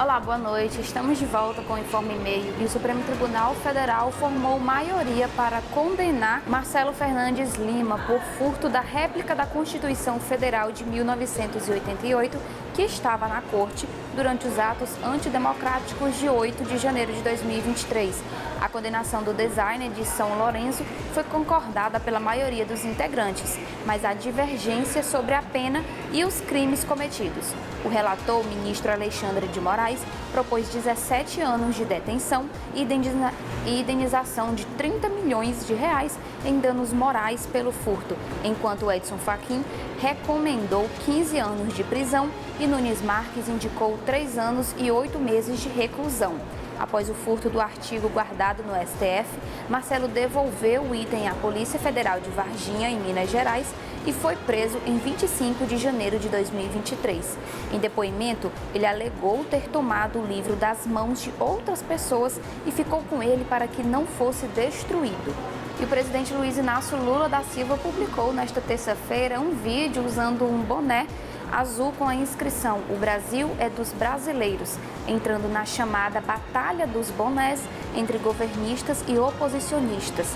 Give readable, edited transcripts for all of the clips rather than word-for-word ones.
Olá, boa noite. Estamos de volta com o Informe Meio e o Supremo Tribunal Federal formou maioria para condenar Marcelo Fernandes Lima por furto da réplica da Constituição Federal de 1988, que estava na Corte durante os atos antidemocráticos de 8 de janeiro de 2023. A condenação do designer de São Lourenço foi concordada pela maioria dos integrantes, mas há divergência sobre a pena e os crimes cometidos. O relator, o ministro Alexandre de Moraes, propôs 17 anos de detenção e indenização de 30 milhões de reais em danos morais pelo furto, enquanto Edson Fachin recomendou 15 anos de prisão e Nunes Marques indicou 3 anos e 8 meses de reclusão. Após o furto do artigo guardado no STF, Marcelo devolveu o item à Polícia Federal de Varginha, em Minas Gerais, e foi preso em 25 de janeiro de 2023. Em depoimento, ele alegou ter tomado o livro das mãos de outras pessoas e ficou com ele para que não fosse destruído. E o presidente Luiz Inácio Lula da Silva publicou nesta terça-feira um vídeo usando um boné azul com a inscrição "O Brasil é dos brasileiros", entrando na chamada Batalha dos Bonés entre governistas e oposicionistas.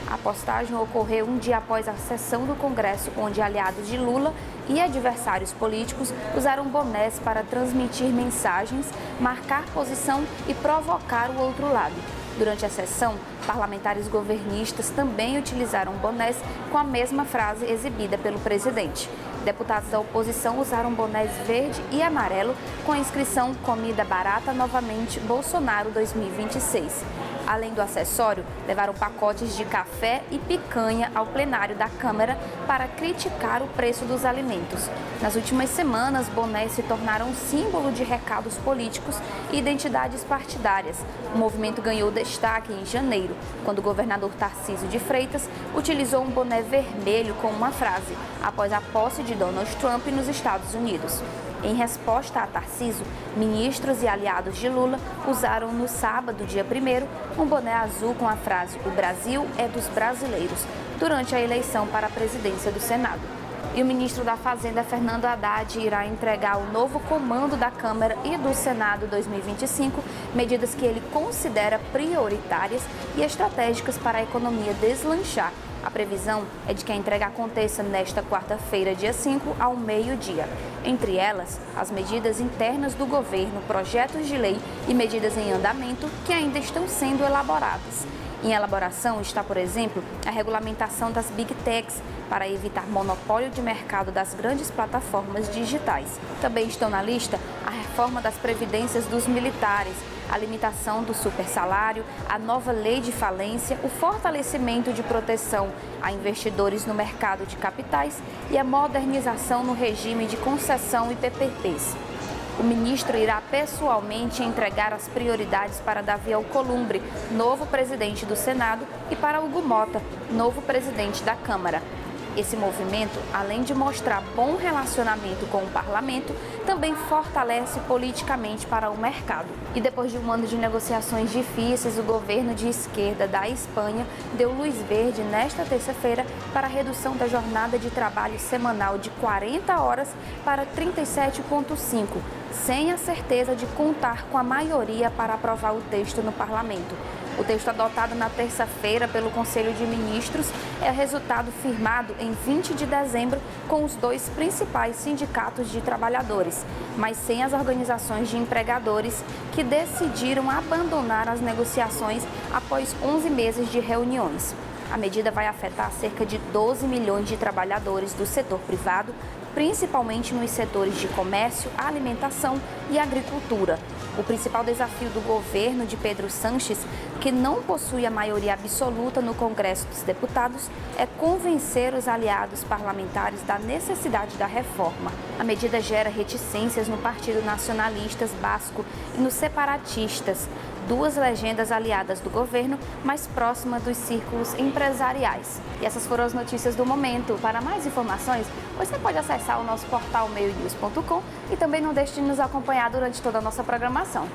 A postagem ocorreu um dia após a sessão do Congresso, onde aliados de Lula e adversários políticos usaram bonés para transmitir mensagens, marcar posição e provocar o outro lado. Durante a sessão, parlamentares governistas também utilizaram bonés com a mesma frase exibida pelo presidente. Deputados da oposição usaram bonés verde e amarelo com a inscrição "Comida barata novamente, Bolsonaro 2026. Além do acessório, levaram pacotes de café e picanha ao plenário da Câmara para criticar o preço dos alimentos. Nas últimas semanas, bonés se tornaram símbolo de recados políticos e identidades partidárias. O movimento ganhou destaque em janeiro, quando o governador Tarcísio de Freitas utilizou um boné vermelho com uma frase, após a posse de Donald Trump nos Estados Unidos. Em resposta a Tarcísio, ministros e aliados de Lula usaram no sábado, dia 1º, um boné azul com a frase "O Brasil é dos brasileiros", durante a eleição para a presidência do Senado. E o ministro da Fazenda, Fernando Haddad, irá entregar ao novo comando da Câmara e do Senado 2025 medidas que ele considera prioritárias e estratégicas para a economia deslanchar. A previsão é de que a entrega aconteça nesta quarta-feira, dia 5, ao meio-dia. Entre elas, as medidas internas do governo, projetos de lei e medidas em andamento que ainda estão sendo elaboradas. Em elaboração está, por exemplo, a regulamentação das Big Techs para evitar monopólio de mercado das grandes plataformas digitais. Também estão na lista a reforma das previdências dos militares, a limitação do supersalário, a nova lei de falência, o fortalecimento de proteção a investidores no mercado de capitais e a modernização no regime de concessão e PPPs. O ministro irá pessoalmente entregar as prioridades para Davi Alcolumbre, novo presidente do Senado, e para Hugo Mota, novo presidente da Câmara. Esse movimento, além de mostrar bom relacionamento com o parlamento, também fortalece politicamente para o mercado. E depois de um ano de negociações difíceis, o governo de esquerda da Espanha deu luz verde nesta terça-feira para a redução da jornada de trabalho semanal de 40 horas para 37,5, sem a certeza de contar com a maioria para aprovar o texto no parlamento. O texto adotado na terça-feira pelo Conselho de Ministros é resultado firmado em 20 de dezembro com os dois principais sindicatos de trabalhadores, mas sem as organizações de empregadores, que decidiram abandonar as negociações após 11 meses de reuniões. A medida vai afetar cerca de 12 milhões de trabalhadores do setor privado, principalmente nos setores de comércio, alimentação e agricultura. O principal desafio do governo de Pedro Sánchez, que não possui a maioria absoluta no Congresso dos Deputados, é convencer os aliados parlamentares da necessidade da reforma. A medida gera reticências no Partido Nacionalistas Basco e nos separatistas, duas legendas aliadas do governo, mais próximas dos círculos empresariais. E essas foram as notícias do momento. Para mais informações, você pode acessar o nosso portal meionews.com e também não deixe de nos acompanhar durante toda a nossa programação.